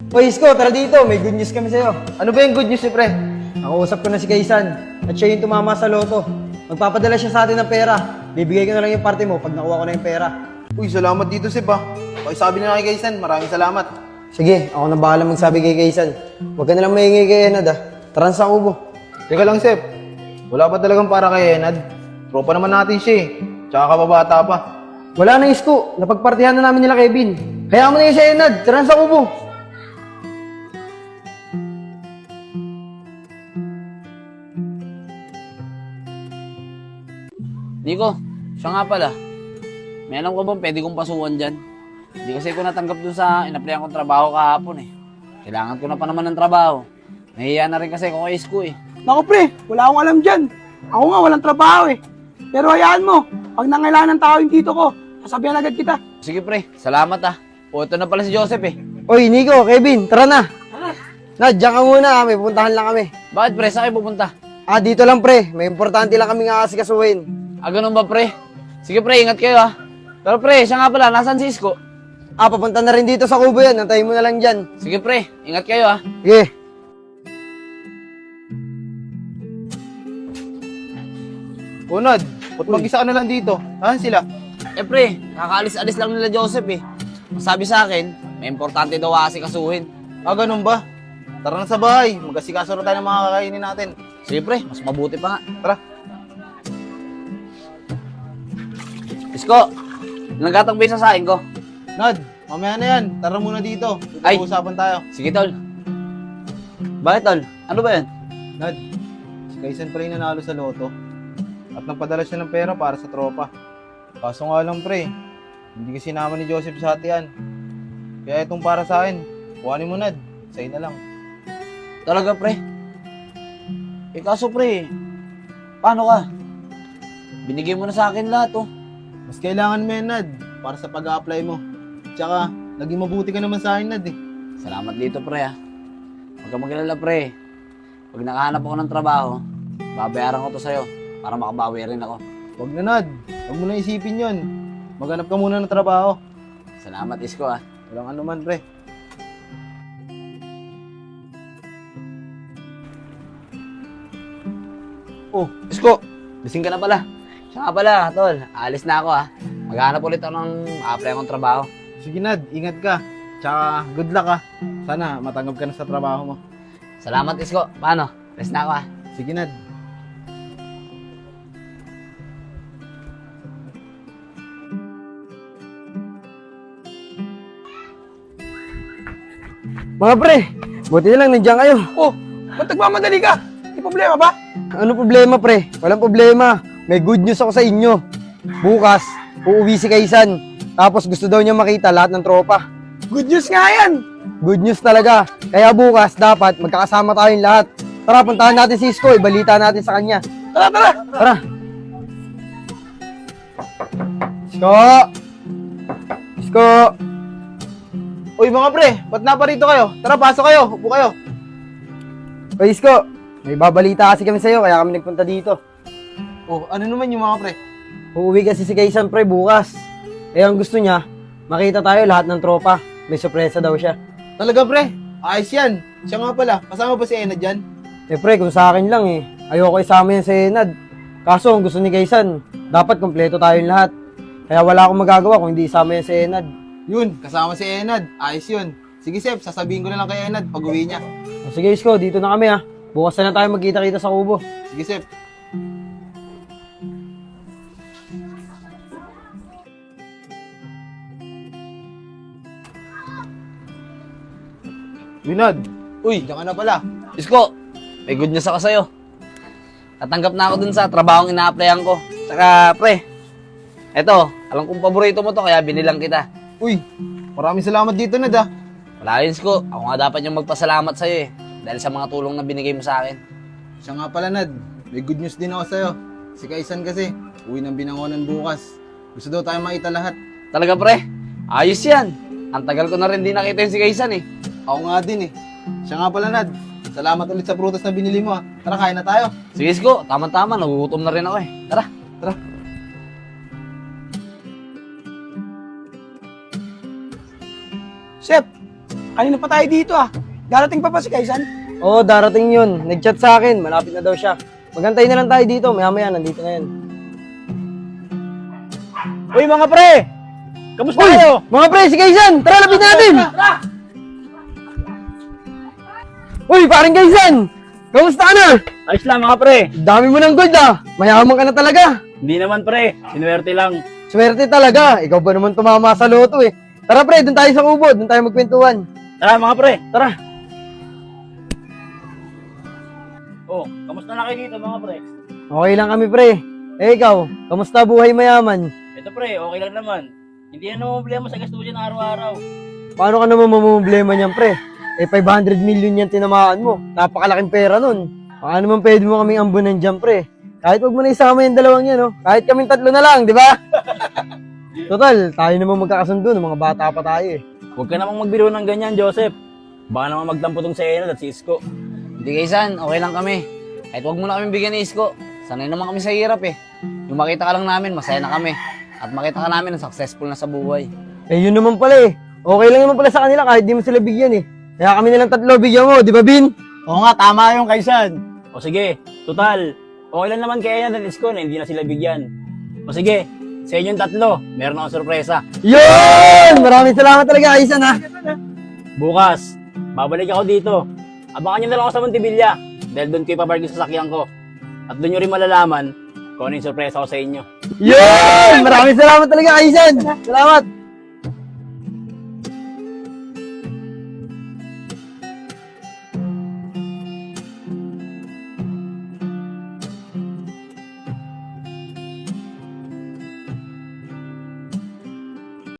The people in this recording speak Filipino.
Oy, Isko, tara dito. May good news kami sa'yo. Ano ba yung good news ni pre? Nakausap ko na si Kaisan at siya yung tumama sa loto. Magpapadala siya sa atin ng pera. Bibigay ko na lang yung parte mo pag nakuha ko na yung pera. Uy, salamat dito, Sip ah. Pakisabi na kay Kaisan, maraming salamat. Sige, ako na bahala magsabi kay Kaisan. Huwag ka nalang maingay kay Enad ah. Tara na sa kubo. Teka lang, Sip. Wala pa talagang para kay Enad. Tropa naman natin siya eh. Tsaka kababata pa. Wala na, Isko. Napagpartihan na namin nila Kevin. Kaya mo na yung si Enad. Tara na sa kubo. Nico, siya nga pala. May alam ko bang pwede kong pasukan dyan? Hindi kasi ko natanggap dun sa inaplayan kong trabaho kahapon eh. Kailangan ko na pa naman ng trabaho. Nahiya na rin kasi ako kay Isko eh. Naku pre, wala akong alam dyan. Ako nga walang trabaho eh. Pero hayaan mo, pag nangailangan ng tao yung tito ko, sasabihan agad kita. Sige pre, salamat ah. O ito na pala si Joseph eh. Oy, Nico, Kevin, tara na. Nad, diyan ka muna. May pupuntahan lang kami. Bakit pre, saan kayo pupunta? Ah, dito lang pre. May importante lang kami nga kasi kasuhin. Ah, ganun ba pre? Sige pre, ingat kayo ah. Pero pre, siya nga pala, nasaan si Isko? Ah, papunta na rin dito sa kubo yan. Nantayin mo na lang dyan. Sige pre, ingat kayo ah. Sige. Unod, ba't mag-isa ka na lang dito? Ha, sila? Eh pre, kakaalis-alis lang nila Joseph eh. Ang sabi sa akin, may importante daw kasi kasuhin. Ah, ganun ba? Tara na sa bahay. Mag-asikaso na tayo ng mga kakainin natin. Sige pre, mas mabuti pa nga. Tara. Isko, ilang gatang ba yung sasain ko? Nad, mamaya na yan. Tara muna dito. Ay. Usapan tayo. Sige tol. Bakit tol? Ano ba yan? Nad, si Kaisan pala yung nanalo sa loto. At nagpadala siya ng pera para sa tropa. Kaso nga lang pre, hindi kasi naman ni Joseph sa hatian. Kaya itong para sa akin, kuhanin mo Nad. Sa'yo na lang. Talaga pre? Eh kaso pre, paano ka? Binigay mo na sa akin lahat oh. Mas kailangan mo yan Nad, para sa pag-a-apply mo. Tsaka, naging mabuti ka naman sa akin Nad eh. Salamat dito pre ah. Huwag ka mag-alala pre. Pag nakahanap ako ng trabaho, babayaran ko to sa'yo para makabawi rin ako. Huwag na Nad, huwag mo na isipin yon. Maghanap ka muna ng trabaho. Salamat Isko ah. Walang anuman pre. Oh, Isko, gising ka na pala. Siya nga pala, tol. Alis na ako ah. Maghanap ulit ako ng apply akong trabaho. Sige Nad, ingat ka. Tsaka, good luck ah. Sana matanggap ka na sa trabaho mo. Salamat Isko. Paano? Rest na ako ah. Sige Nad. Mga pre, buti na lang nandiyan kayo. Oh, ba't nagmamadali ka? May problema ba? Ano problema pre? Walang problema. May good news ako sa inyo. Bukas, uuwi si Kaisan. Tapos gusto daw niya makita lahat ng tropa. Good news nga yan. Good news talaga. Kaya bukas, dapat magkakasama tayong lahat. Tara, puntahan natin si Isko. Ibalita natin sa kanya. Tara, tara. Tara. Isko! Isko! Uy mga pre, ba't naparito kayo? Tara, pasok kayo. Upo kayo. Oy, Isko! May babalita kasi kami sa'yo, kaya kami nagpunta dito. Oh, ano naman yung mga pre? Uuwi kasi si Kaisan pre bukas. Eh, ang gusto niya, makita tayo lahat ng tropa. May sorpresa daw siya. Talaga pre, ayos yan. Siya nga pala, kasama ba si Enad dyan? Eh pre, kung sa akin lang eh. Ayoko isama yan sa Enad. Kaso, ang gusto ni Kaisan, dapat kompleto tayong lahat. Kaya wala akong magagawa kung hindi isama yan sa Enad. Yun, kasama si Enad. Ayos yun. Sige Sep, sasabihin ko na lang kay Enad pag uwi niya. O, sige Isko, dito na kami ha. Bukas na lang tayo magkita-kita sa kubo. Sige Sep. Winad, Uy, diyan ka na pala. Isko, may good news ako sa'yo. Natanggap na ako dun sa trabahong ina-applyan ko. Saka, pre, eto, alam kong paborito mo to, kaya binilang kita. Uy, maraming salamat dito Nad ah. Wala yun, Isko. Ako nga dapat yung magpasalamat sa'yo eh. Dahil sa mga tulong na binigay mo sa akin. Siya nga pala Nad, may good news din ako sa'yo. Si Kaisan kasi, uwi ng Binangonan bukas. Gusto daw tayo makita lahat. Talaga, pre? Ayos yan. Ang tagal ko na rin di nakita yung si Kaisan eh. Ako nga din eh. Siya nga pala Nad, salamat ulit sa prutas na binili mo ah. Tara, kain na tayo. Sige, Isko. Tama-tama. Nagugutom na rin ako eh. Tara. Tara. Sep, kanina pa tayo dito ah. Darating pa si Kaisan? Oo, darating yun. Nag-chat sa akin, malapit na daw siya. Magantay na lang tayo dito, maya-maya nandito na yan. Uy mga pre! Kamusta Uy! kayo? Mga pre, si Kaisan! Tara, lapit natin! Uy, parang Kaisan! Kamusta ka na? Ayos lang mga pre. Dami mo ng gold ah! Mayaman ka na talaga! Hindi naman pre, sinuwerte lang. Swerte talaga! Ikaw ba naman tumama sa loto eh? Tara pre, dun tayo sa ubod, dun tayo magkwentuhan. Tara mga pre. Tara! Oh, kamusta na kayo dito mga pre? Okay lang kami pre. Eh ikaw, kamusta buhay mayaman? Ito pre, okay lang naman. Hindi na problema sa gastusin araw-araw. Paano ka naman mamumblema niyan pre? Eh 500 million yan tinamaan mo. Napakalaking pera nun. Baka naman pwede mo kaming ambunan dyan pre. Kahit wag mo na isama yung dalawang yan, no? Kahit kaming tatlo na lang, di ba? Total, tayo naman magkakasundo ng mga bata pa tayo eh. Huwag ka namang magbiro ng ganyan, Joseph. Baka naman magtampo tong si Enad at si Isko. Hindi Kaisan, okay lang kami. Kahit huwag mo na kami bigyan ni Isko. Sanay naman kami sa hirap eh. Yung makita ka lang namin, masaya na kami. At makita ka namin na successful na sa buhay. Eh yun naman pala eh. Okay lang naman pala sa kanila kahit di mo sila bigyan eh. Kaya kami nilang tatlo bigyan mo, di ba Bin? Oo nga, tama yung Kaisan. O sige, total. Okay lang naman kay Enad at Isko na hindi na sila bigyan. O sige, sa inyong tatlo, meron akong sorpresa. Yun! Maraming salamat talaga, Aisan ha. Bukas, babalik ako dito. Abangan nyo na lang ako sa Montevilla dahil doon ko ipapark yung sasakyan ko. At doon nyo rin malalaman kung ano yung sorpresa ko sa inyo. Yun! Maraming salamat talaga, Aisan. Salamat.